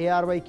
ARYQ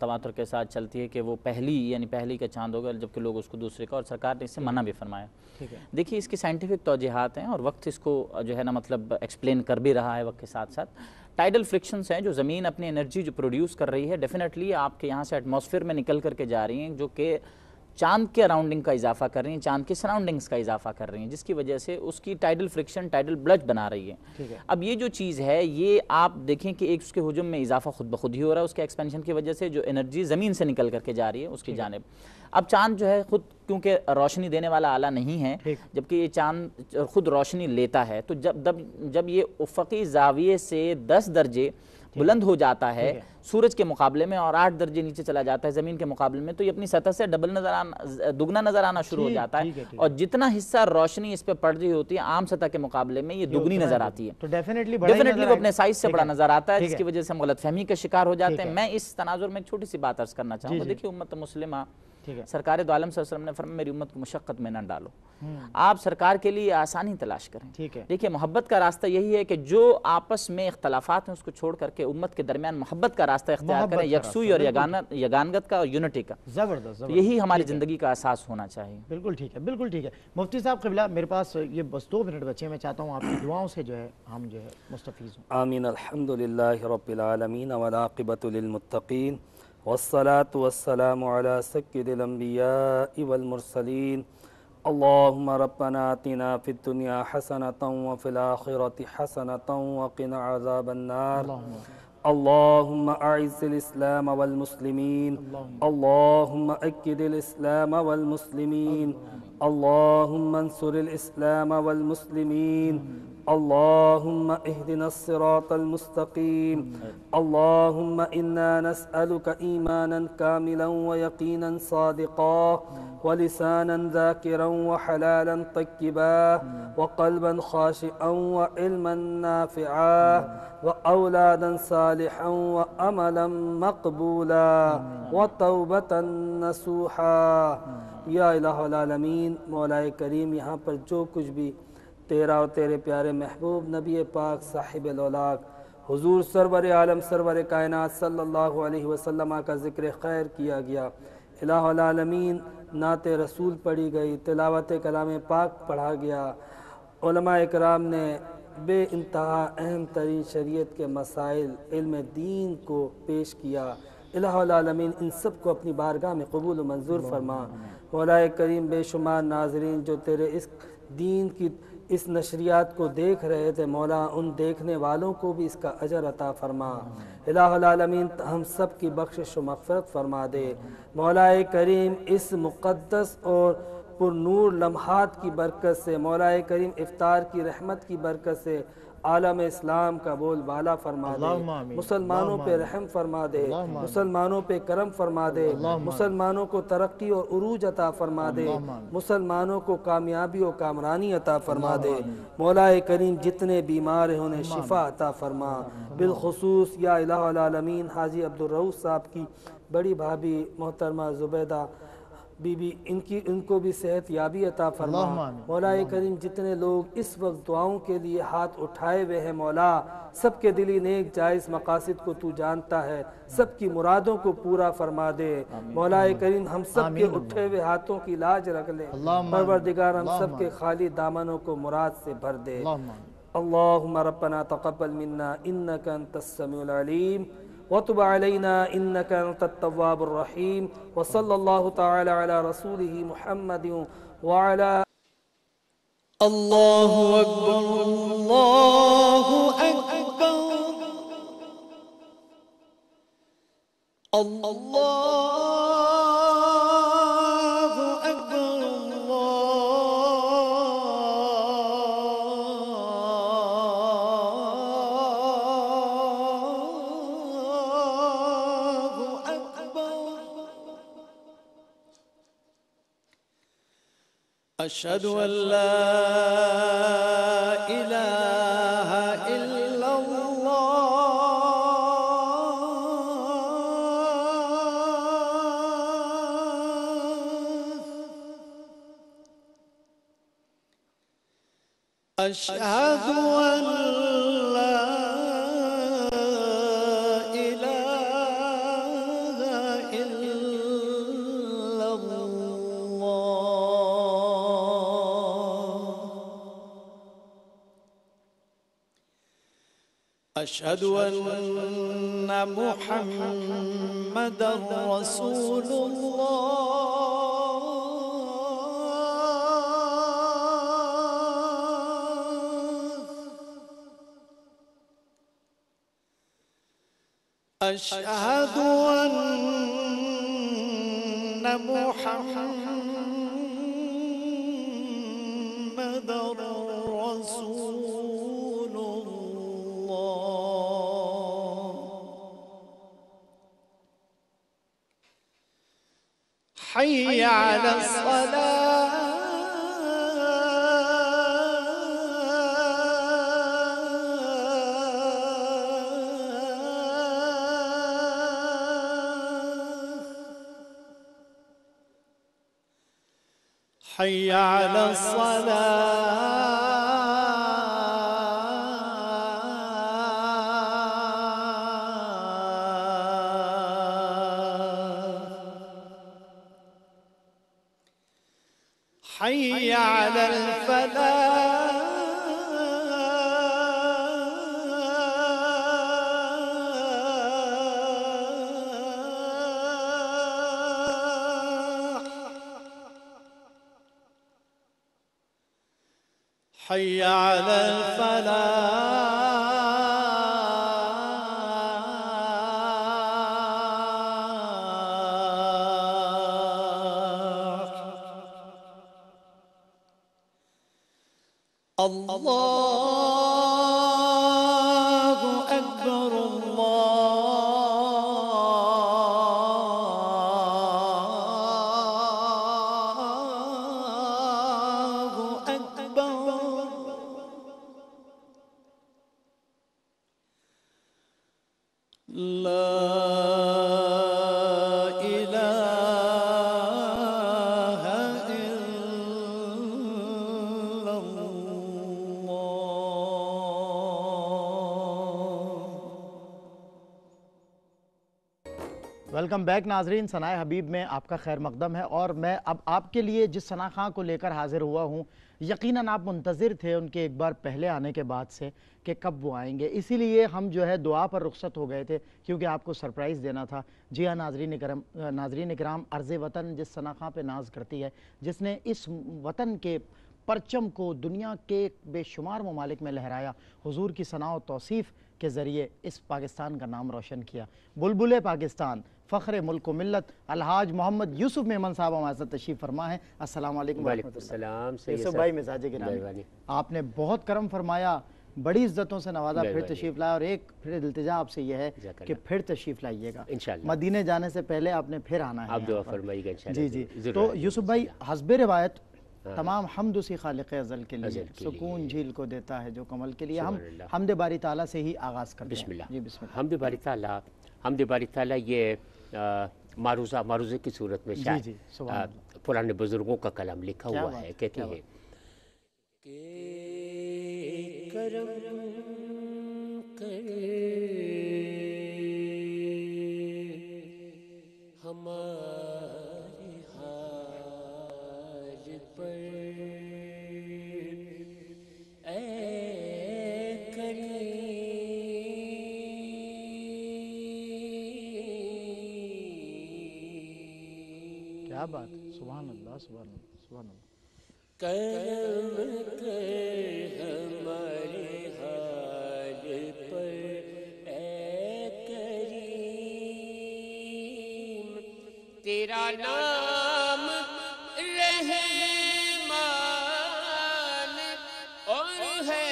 تواتر کے ساتھ چلتی ہے کہ وہ پہلی کا چاند ہوگا، جبکہ لوگ اس کو دوسرے کا، اور سرکار نے اس سے منع بھی فرمایا۔ دیکھیے اس کی سائنٹیفک توجیحات ہیں اور وقت اس کو جو ہے نا مطلب ایکسپلین کر بھی رہا ہے وقت کے ساتھ ساتھ۔ ٹائیڈل فرکشنز ہیں جو زمین اپنی انرجی جو پروڈیوس کر رہی ہے، ڈیفینیٹلی آپ کے یہاں سے ایٹماسفیئر میں نکل کر کے جا رہی ہیں، جو کہ چاند کے اراؤنڈنگ کا اضافہ کر رہی ہیں، چاند کے سراؤنڈنگز کا اضافہ کر رہی ہیں، جس کی وجہ سے اس کی ٹائیڈل فرکشن ٹائیڈل بلج بنا رہی ہے۔ اب یہ جو چیز ہے یہ آپ دیکھیں کہ ایک اس کے حجم میں اضافہ خود بخود ہی ہو رہا ہے، اس کے ایکسپینشن کی وجہ سے جو انرجی زمین سے نکل کر کے جا رہی ہے اس کی جانب۔ اب چاند جو ہے خود کیونکہ روشنی دینے والا آلہ نہیں ہے، جبکہ یہ چاند خود روشنی لیتا ہے، تو جب یہ افقی زاویے سے 10 درجے بلند ہو جاتا ہے سورج کے مقابلے میں اور 8 درجے نیچے چلا جاتا ہے زمین کے مقابلے میں، تو یہ اپنی سطح سے دگنا نظر آنا شروع ہو جاتا ہے، اور جتنا حصہ روشنی اس پہ پڑ رہی ہوتی ہے عام سطح کے مقابلے میں یہ دگنی نظر آتی ہے، تو ڈیفینیٹلی وہ اپنے سائز سے بڑا نظر آتا ہے، جس کی وجہ سے ہم غلط فہمی کا شکار ہو جاتے ہیں۔ میں اس تناظر میں ایک چھوٹی سی بات عرض کرنا چاہوں گا۔ دیکھیے امت مسلمہ، سرکار دو عالم صلی اللہ علیہ وسلم نے فرمایا میری امت کو مشقت میں نہ ڈالو، آپ سرکار کے لیے آسانی تلاش کریں۔ دیکھیے محبت کا راستہ یہی ہے کہ جو آپس میں اختلافات ہیں اس کو چھوڑ کر کے امت کے درمیان محبت کا راستہ اختیار کریں، یکسوئی اور یگانگت کا اور یونٹی کا۔ زبردست، یہی ہماری زندگی کا اساس ہونا چاہیے۔ بالکل ٹھیک ہے، بالکل ٹھیک ہے۔ مفتی صاحب قبلہ، میرے پاس یہ بس 2 منٹ بچے، میں چاہتا ہوں آپ کی دعاؤں سے جو ہے ہم جو ہے مستفیض ہوں۔ آمین۔ الحمدللہ رب العالمین والعاقبۃ للمتقین والصلاة والسلام على سید الانبیاء والمرسلین۔ اللہم ربنا آتنا فی الدنیا حسنۃ وفی الآخرۃ حسنۃ وقنا عذاب النار۔ اللہم اعز الاسلام والمسلمین، اللہم اکد الاسلام والمسلمین، اللہم انصر الاسلام والمسلمین، اللہم اہدنا الصراط المستقیم، اللہم انا نسألک ایمانا کاملا ویقینا صادقا ولسانا ذاکرا وحلالا طیبا وقلبا خاشعا وعلما نافعا واولادا صالحا وعملا مقبولا وتوبة نصوحا۔ یا الہ العالمین، مولا کریم، یہاں پر جو کچھ بھی تیرا اور تیرے پیارے محبوب نبی پاک صاحب الاولاق حضور سرور عالم سرور کائنات صلی اللہ علیہ وسلم کا ذکر خیر کیا گیا، الہ العالمین نعت رسول پڑھی گئی، تلاوت کلام پاک پڑھا گیا، علماء اکرام نے بے انتہا اہم ترین شریعت کے مسائل علم دین کو پیش کیا، الہ العالمین ان سب کو اپنی بارگاہ میں قبول و منظور فرما۔ مولا کریم بے شمار ناظرین جو تیرے اس دین کی اس نشریات کو دیکھ رہے تھے، مولا ان دیکھنے والوں کو بھی اس کا اجر عطا فرما۔ الہ العالمین ہم سب کی بخشش و مغفرت فرما دے۔ مولا کریم اس مقدس اور پر نور لمحات کی برکت سے، مولا کریم افطار کی رحمت کی برکت سے عالم اسلام کا بول بالا فرما دے، مسلمانوں پہ رحم فرما دے، مسلمانوں پہ کرم فرما دے، مسلمانوں کو ترقی اور عروج عطا فرما دے، مسلمانوں کو کامیابی و کامرانی عطا فرما دے۔ مولا کریم جتنے بیمار ہیں انہیں شفا عطا فرما، بالخصوص یا الہ العالمین حاجی عبدالرؤوف صاحب کی بڑی بھابھی محترمہ زبیدہ بی بی، ان کو بھی صحت یابی عطا فرما۔ مولا کریم جتنے لوگ اس وقت دعاؤں کے لیے ہاتھ اٹھائے ہوئے ہیں، مولا سب کے دلی نیک جائز مقاصد کو تو جانتا ہے، سب کی مرادوں کو پورا فرما دے۔ مولا کریم ہم سب کے اٹھے ہوئے ہاتھوں کی لاج رکھ لے، پروردگار ہم سب کے خالی دامنوں کو مراد سے بھر دے۔ اللہم ربنا تقبل منا انکا انت السمیع العلیم وتب علینا انکا انت التواب الرحیم وصلی اللہ تعالی علی رسولہ محمد وعلی اللہ اکبر اللہ اکبر اللہ اکبر اللہ اکبر۔ اشہد ان لا الہ الا اللہ، اشہد ان لا الہ أشهد أن محمد رسول الله أشهد أن محمد رسول الله حي على حي على الصلاة حي على الفلاح حي على الفلاح الله أكبر الله أكبر لا إله إلا الله ویلکم بیک ناظرین، ثنائے حبیب میں آپ کا خیر مقدم ہے، اور میں اب آپ کے لیے جس ثنا خاں کو لے کر حاضر ہوا ہوں، یقیناً آپ منتظر تھے ان کے ایک بار پہلے آنے کے بعد سے کہ کب وہ آئیں گے، اسی لیے ہم جو ہے دعا پر رخصت ہو گئے تھے کیونکہ آپ کو سرپرائز دینا تھا۔ جی ہاں ناظرین اکرام، ارض وطن جس ثنا خاں پہ ناز کرتی ہے، جس نے اس وطن کے پرچم کو دنیا کے بے شمار ممالک میں لہرایا، حضور کی ثنا و توصیف کے ذریعے اس پاکستان کا نام روشن کیا، بلبل پاکستان، فخر ملک و ملت، الحاج محمد یوسف میمن صاحب ہمارے ساتھ تشریف فرما ہے۔ السلام علیکم ورحمۃ اللہ۔ السلام یوسف بھائی مزاج گرامی، آپ نے بہت کرم فرمایا، بڑی عزتوں سے نوازا، پھر تشریف لائے، اور ایک پھر التجا آپ سے یہ ہے کہ پھر تشریف لائیے گا انشاءاللہ، مدینے جانے سے پہلے آپ نے پھر آنا ہے، آپ دعا فرمائیے گا انشاءاللہ۔ جی جی۔ تو یوسف بھائی، حسب روایت تمام حمد اسی خالق ازل کے لیے، سکون جھیل کو دیتا ہے جو کمل کے لیے، ہم حمد باری تعالیٰ سے ہی آغاز کرتے ہیں۔ بسم اللہ۔ جی بسم اللہ۔ حمد باری تعالیٰ یہ معروضے کی صورت میں شاید پرانے بزرگوں کا کلام لکھا ہوا ہے، کہتے ہیں کہ کرم کرے ہمارے حال پر، اے کریم، کیا بات، سبحان اللہ سبحان اللہ سبحان اللہ۔ کرم کر ہمارے حال پر، اے کریم، تیرا نام رحمان اور ہے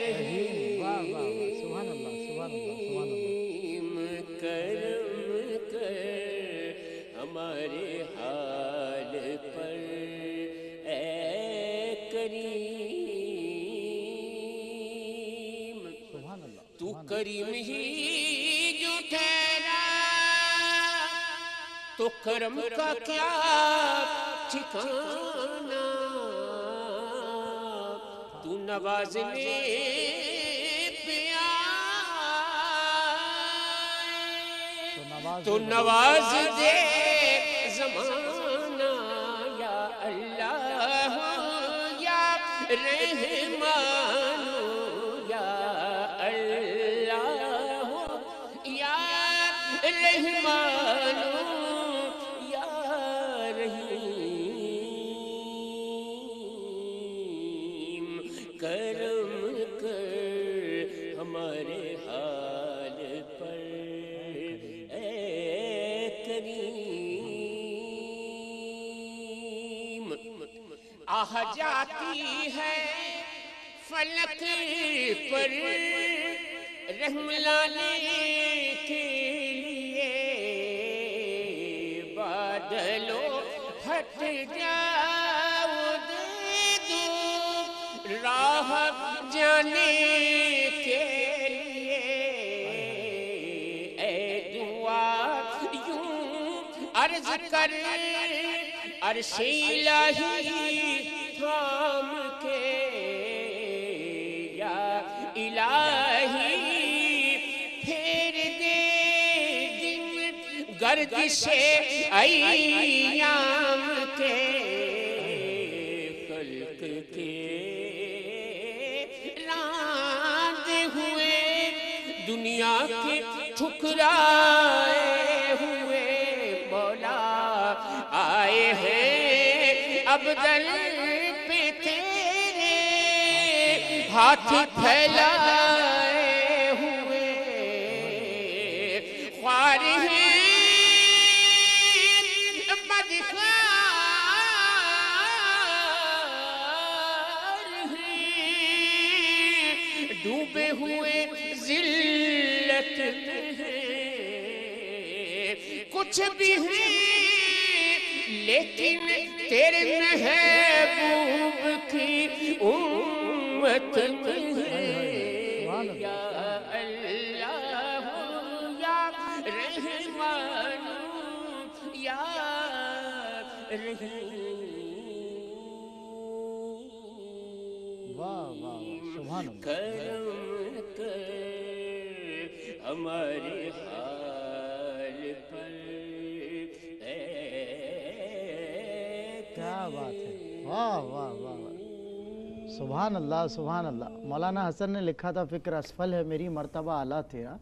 رحیم، سبحان اللہ سبحان اللہ سبحان اللہ۔ کرم کر ہمارے حال پر، اے کریم، سبحان اللہ۔ تو کریم ہی جو ٹھہرا تو کرم کا کیا ٹھکانا، تو نوازنے پہ آئے تو نواز دے زمانہ، یا اللہ یا رحمان یا اللہ۔ رحمانو یا رحیم کرم کر ہمارے حال پر اے کریم آہ جاتی ہے فلک پر رحم لانے کے لیے بادلوں ہٹ جاؤ دے دو راہ جانے کے لیے اے دعا یوں عرض کر عرش الہی تھام کے یا الہی پھیر دے دن گردش ایام کے خلق کے راندے ہوئے دنیا کے ٹھکرائے ہوئے مولا آئے ہیں عبدل پہ تیرے ہاتھ پھیلائے ہوئے خوار ہیں بدکار ہیں ڈوبے ہوئے ذلت میں کچھ بھی ہیں لیکن تیرے محبوب کی امت میں یا اللہ یا رحمان یا رحیم کرم کر ہمارے حال پر کیا بات ہے، واہ واہ واہ واہ، سبحان اللہ سبحان اللہ۔ مولانا حسن نے لکھا تھا فکر اسفل ہے میری مرتبہ اعلیٰ تیرا،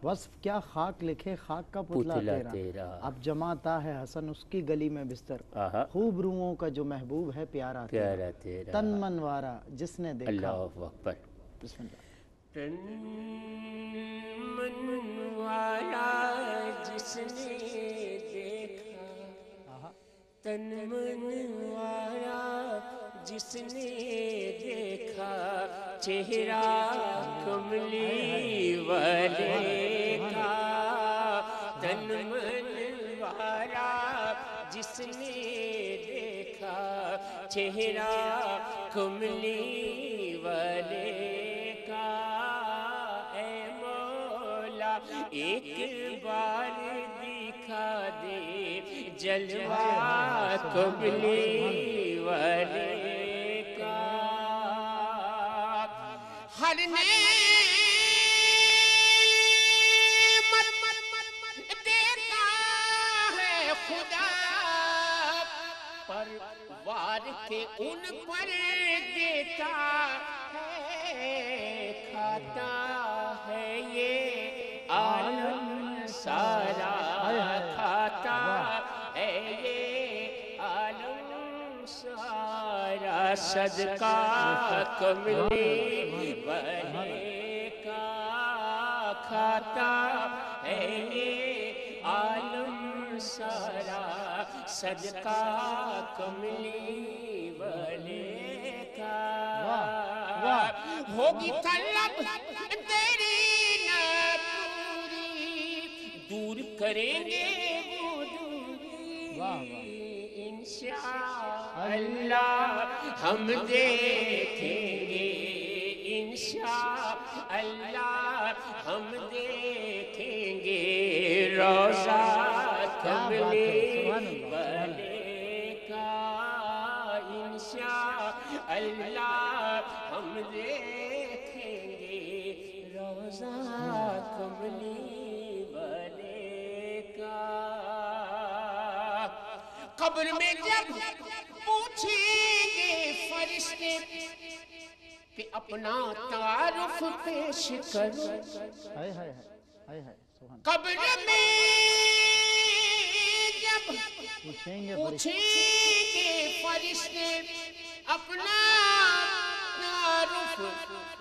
وصف کیا خاک لکھے خاک کا پتلا تیرا، اب جماتا ہے حسن اس کی گلی میں بستر، خوب روحوں کا جو محبوب ہے پیارا تیرا، تن من وارا جس نے دیکھا۔ اللہ اکبر۔ بسم اللہ۔ تن من وارا جس نے دیکھا، تن من وارا جس نے دیکھا، چہرہ کملی والے کا، تن من وارا جس نے دیکھا، چہرہ کملی والے کا، اے مولا ایک بار دکھا دے جلوہ کملی والے کا، ہر نعمت دیتا ہے خدا، پروار کے ان پر دیتا ہے، کھاتا ہے یہ عالم سارا، کھاتا ہے یہ عالم سارا، صدقہ کملی والے کا، کھاتا ہے یہ عالم سارا، صدقہ کملی والے کا، ہوگی طلب تیری نہ پوری، دور کریں گے وہ دوری، انشاءاللہ ہم دیکھیں گے، انشاءاللہ ہم دیکھیں گے روضہ کملی والے کا، انشاءاللہ ہم دیکھیں گے روضہ کملی والے کا، قبر میں جب پوچھیں گے فرشتے کہ اپنا تعارف پیش کرو، ہائے ہائے ہائے ہائے، قبر میں اب پوچھیں گے فرشتے اپنا تعارف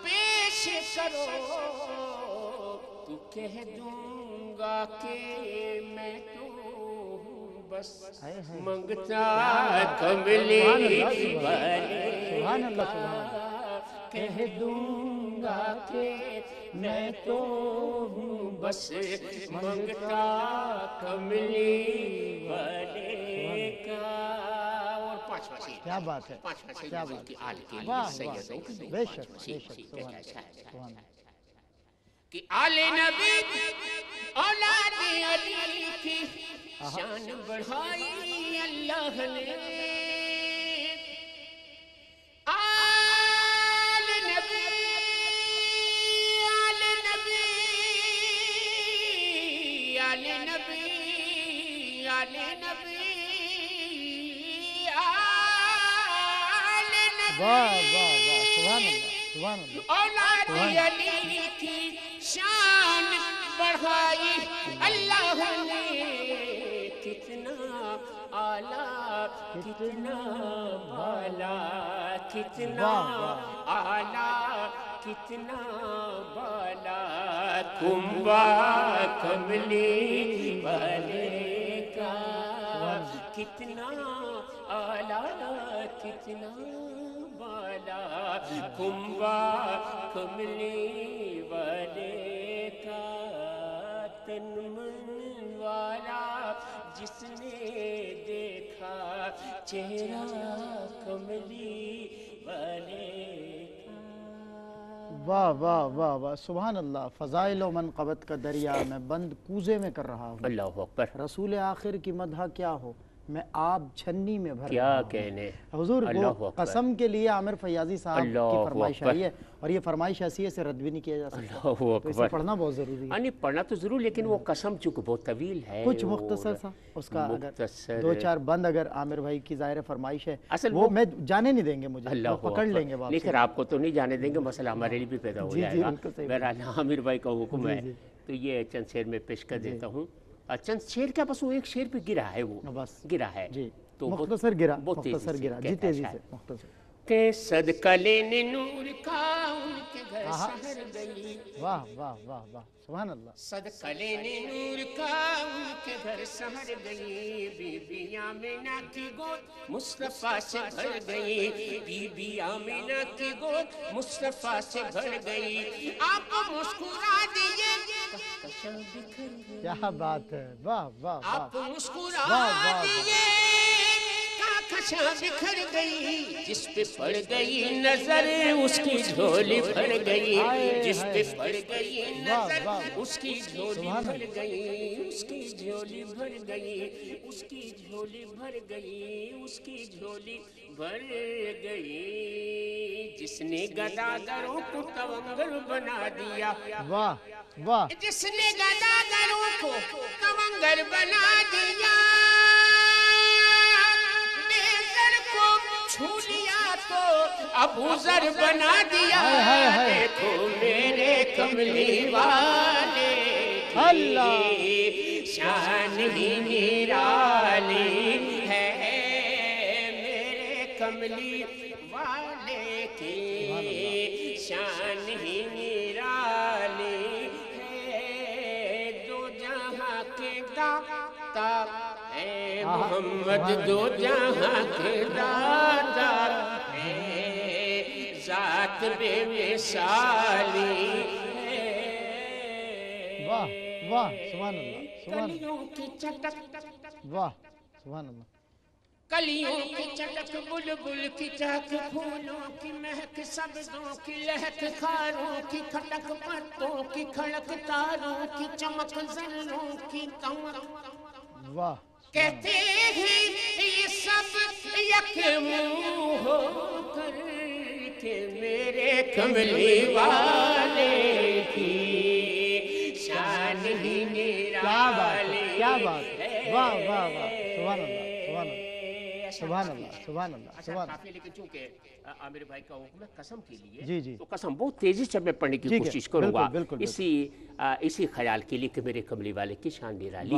پیش کرو تو کہہ دوں گا کہ میں تو بس منگتا کملی والے کا کہہ دوں گا کہ میں تو بس منگتا کملی والے کا۔ اور پانچواں شعر، کیا بات ہے، کیا بات ہے، واہ واہ، بے شک بے شک، سبحان اللہ۔ کہ آل نبی اولاد علی کی شان بڑھائی اللہ نے، آل نبی آل نبی آل نبی آل نبی آل نبی، واہ واہ واہ، سبحان اللہ سبحان اللہ۔ اولاد علی کی شان بڑھائی اللہ نے، کتنا اعلیٰ کتنا بالا، کتنا اعلیٰ کتنا بالا، کنبہ کملی والے کا، کتنا اعلیٰ کتنا بالا، کنبہ کملی والے کا، تن من والا جس نے دیکھا چہرہ کملی والے کا۔ واہ واہ واہ واہ، سبحان اللہ۔ فضائل و منقبت کا دریا میں بند کوزے میں کر رہا ہوں، اللہ اکبر، رسول آخر کی مدح کیا ہو، میں آپ چھنی میں بھر کیا رہا ہوں۔ کہنے، حضور اللہ وہ اکبر، قسم کے لیے عامر فیاضی صاحب کی اللہ فرمائش اکبر، آئی ہے، اور یہ فرمائش ایسی ہے اسے رد بھی نہیں کیا جا سکتا، اللہ تو اسے اکبر، پڑھنا بہت ضروری ہے۔ یعنی پڑھنا تو ضرور، لیکن وہ قسم چونکہ بہت طویل ہے، کچھ مختصر سا اس کا اگر مختصر، دو چار بند اگر عامر بھائی کی ظاہر فرمائش ہے، اصل وہ میں جانے نہیں دیں گے مجھے، اللہ وہ پکڑ لیں گے لیکن آپ کو تو نہیں جانے دیں گے، مسئلہ ہمارے لیے بھی پیدا ہو جائے گا۔ بالکل صحیح، بہرحال عامر بھائی کا حکم ہے تو یہ چند شعر میں پیش کر دیتا ہوں۔ چند شعر کیا، بس وہ ایک شعر پہ گرا ہے، وہ بس گرا ہے جی، تو مختصر گرا، بہت تیزی مختصر سے گرا، جی کہتا تیزی ہے سے مختصر۔ کہ صدقہ لینے نور کا ان کے گھر سحر گئی، واہ واہ واہ واہ، سبحان اللہ۔ صدقہ لینے نور کا ان کے گھر سحر گئی، بی بی آمینہ کی گود مصطفیٰ سے بھر گئی، بی بی آمینہ کی گود مصطفیٰ سے بھر گئی، آپ مسکرا دیے کہکشاں بکھر گئی، کیا بات ہے، واہ واہ واہ، آپ مسکرا دیے کہکشاں بکھر گئی، جس پہ پڑ گئی نظر اس کی جھولی بھر گئی، جس پہ پڑ گئی نظر اس کی جھولی بھر گئی، اس کی جھولی بھر گئی، اس کی جھولی بھر گئی، اس کی جھولی بھر گئی، جس نے گداگروں کو تونگر بنا دیا، واہ واہ، جس نے گداگروں کو تونگر بنا دیا، چھو لیا تو ابو ذر بنا دیا، دیکھو میرے کملی والے کی شان ہی نرالی ہے، میرے کملی والے کی شان ہی نرالی ہے، دو جہاں کے داتا اے محمد، دو جہاں کے داتا اے ذات بے مثالی ہے، واہ واہ، سبحان اللہ سبحان اللہ، کلیوں کی چٹک، واہ سبحان اللہ، کلیوں کی چٹک، بلبل کی چہک، پھولوں کی مہک، سبزوں کی لہک، خاروں کی کھٹک، پتوں کی کھڑک، تاروں کی چمک، ذروں کی تمک، واہ، کہتے ہیں یہ سب یک منہ ہو کر کے میرے کملی والے کی شان ہی نرالی ہے، کیا بات ہے، واہ واہ واہ، سبحان اللہ سبحان اللہ سبحان اللہ سبحان اللہ۔ لیکن چونکہ عامر بھائی کا حکم ہے قسم کے لیے، جی جی، تو قسم بہت تیزی سے میں پڑھنے کی ٹھیک ہے، کوشش کروں گا، بالکل، بالکل، اسی خیال کے لیے کہ میرے کملی والے کی شان نرالی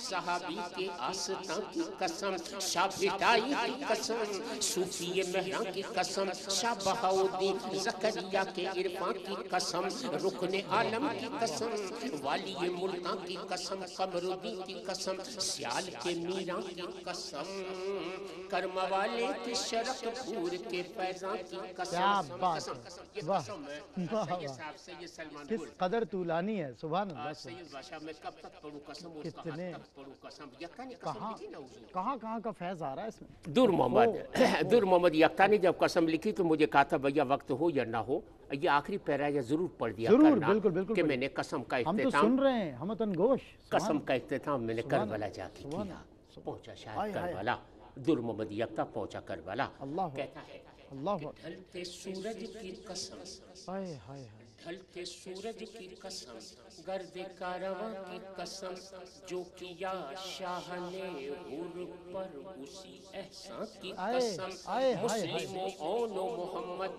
صحابی کے آستاں کی قسم، شاہ بھٹائی کی قسم، صوفی مہراں کی قسم، شاہ بہاؤالدین زکریا کے عرفان کی قسم، رکن عالم کی قسم، والی ملتان کی قسم، قمر الدین کی قسم، سیال کے میران کی قسم، کرم والے کے شرق پور کے فیضان کی قسم۔ کیا بات قسم، ہے، قسم، یہ واہ قسم ہے واہ سید واہ، صاحب سید سلمان کس گل۔ قدر طولانی ہے، سبحان اللہ۔ سید بادشاہ میں کب تک پڑھوں قسم، اس کا کتنے، حد تک پڑھوں قسم، یقینی قسم کہاں لکھی نا حضور۔ کہاں کا فیض آ رہا ہے اس میں؟ دور محمد یکتا نے جب قسم لکھی تو مجھے کہا تھا بھیا وقت ہو یا نہ ہو یہ آخری پیرا یہ ضرور پڑھ دیا ضرور، کرنا بالکل بالکل کہ میں نے قسم کا ہم تو اختتام، سن رہے ہیں، ہم تنگوش، قسم کا اختتام میں نے کربلا جا کے سبحان کیا، اللہ، پہنچا آئے شاید ہائے، کربلا، دور محمد یکتا پہنچا کربلا، اللہ کہتا ہے اللہ کہ ڈھلتے سورج کی قسم، ہائے ہائے ہائے، ڈھلتے سورج کی قسم، گرد کارواں کی قسم، جو کیا شاہ نے حور پر اسی احسان کی قسم، مسلم و اون و محمد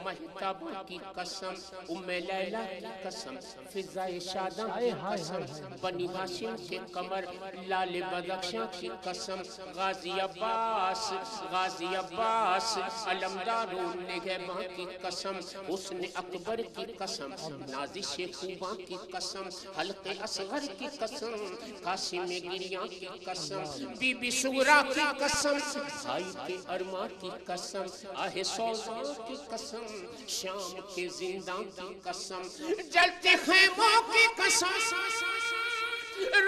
مہتابہ کی قسم، ام لیلہ کی قسم، فضائے شاداں کی قسم، بنی ہاشم کے قمر لال بدخشاں کی قسم، غازی عباس علمدار نگہباں کی قسم، حسن اکبر کی قسم، نازش خوباں کی قسم، حلق اصغر کی قسم، قاسم گریاں کی قسم، بی بی سغرا کی قسم، بھائی کے ارماں کی قسم، آہ سوزاں کی قسم، شام کے زنداں کی قسم، جلتے خیموں کی قسم،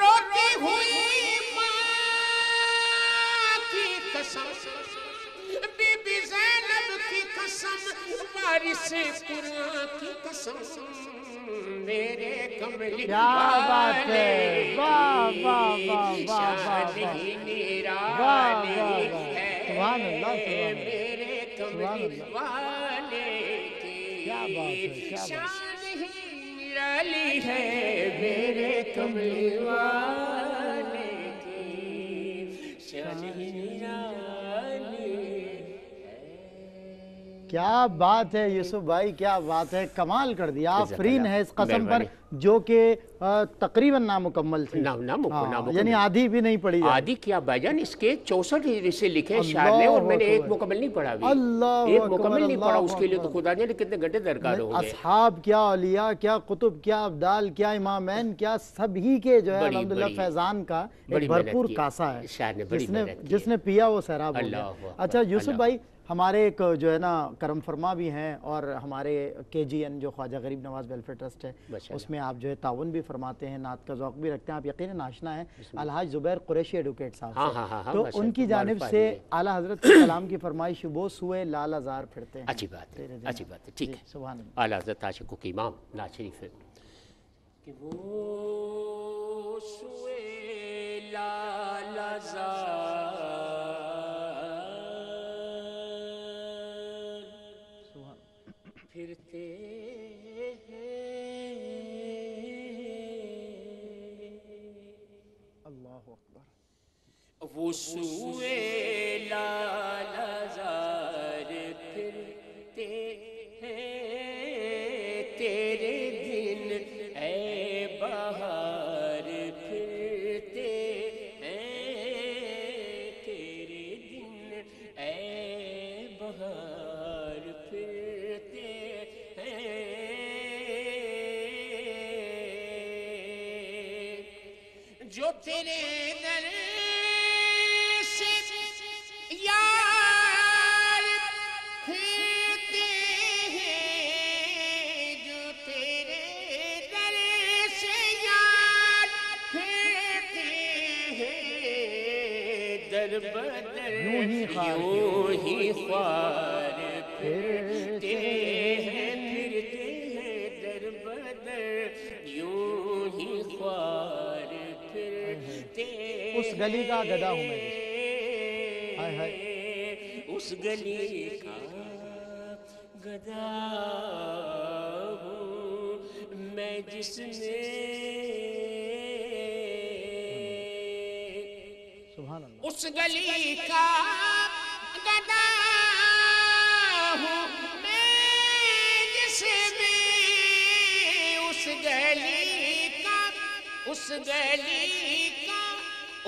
روتی ہوئی ماں کی قسم، بی بی زینب کی قسم، وارث قرآن کی قسم، میرے کملی کیا بات ہے، واہ واہ واہ واہ واہ شان ہی واہ نرالی واہ، ہے سبحان اللہ سبحان اللہ، میرے کملی والے کی، کیا بات ہے، کیا بات ہے، شان ہی نرالی ہے میرے کملی والے کی، شان ہی نرالی ہے۔ کیا بات ہے یوسف بھائی، کیا بات ہے، کمال کر دیا، آفرین ہے اس قسم پر جو کہ تقریباً نامکمل تھی، یعنی آدھی بھی نہیں پڑھی جائے، آدھی کیا بھائیجان، اس کے 64 حصے لکھے ہیں شاعر نے اور میں نے ایک مکمل نہیں پڑھا بھی، ایک مکمل نہیں پڑھا، اس کے لیے تو خدا جانے کتنے گھنٹے درکار ہوں گے۔ اصحاب کیا، اولیاء کیا، قطب کیا، ابدال کیا، امامین کیا، سبھی کے جو ہے الحمدللہ فیضان کا ایک بھرپور کاسہ ہے، جس نے پیا وہ سیراب ہو گیا۔ اچھا یوسف بھائی، ہمارے ایک جو ہے نا کرم فرما بھی ہیں اور ہمارے KGN جو خواجہ غریب نواز ویلفیئر ٹرسٹ ہے اس میں آپ جو ہے تعاون بھی فرماتے ہیں، نعت کا ذوق بھی رکھتے ہیں، آپ یقیناً آشنا ہیں الحاج زبیر قریشی ایڈوکیٹ صاحب سے، تو ان کی جانب سے اعلیٰ حضرت کے کلام کی فرمائش وہ سوئے لال ازار پھرتے ہیں۔ اچھی بات ہے، اچھی بات ہے، ٹھیک ہے، سبحان اللہ۔ اعلیٰ حضرت عاشقوں کے امام نعت شریف ہے کہ وہ سوئے لال ازار پھرتے ہیں، اللہ اکبر، وہ سوئے لال ازار پھرتے ہیں، تیرے دن اے بہار پھرتے ہیں، تیرے دن اے بہار پھرتے ہیں، جو تیرے در سے یار پھرتے ہیں، جو تیرے در سے یار پھرتے ہیں، در بدر یوں ہی خوار پھرتے ہیں، در بدر یوں ہی خوار پھرتے ہیں، اس گلی کا گدھا ہوں میں، ہائے ہائے، اس گلی کا گدھا ہوں میں جس نے سبحان اللہ، اس گلی کا گدھا ہوں میں جس نے اس گلی کا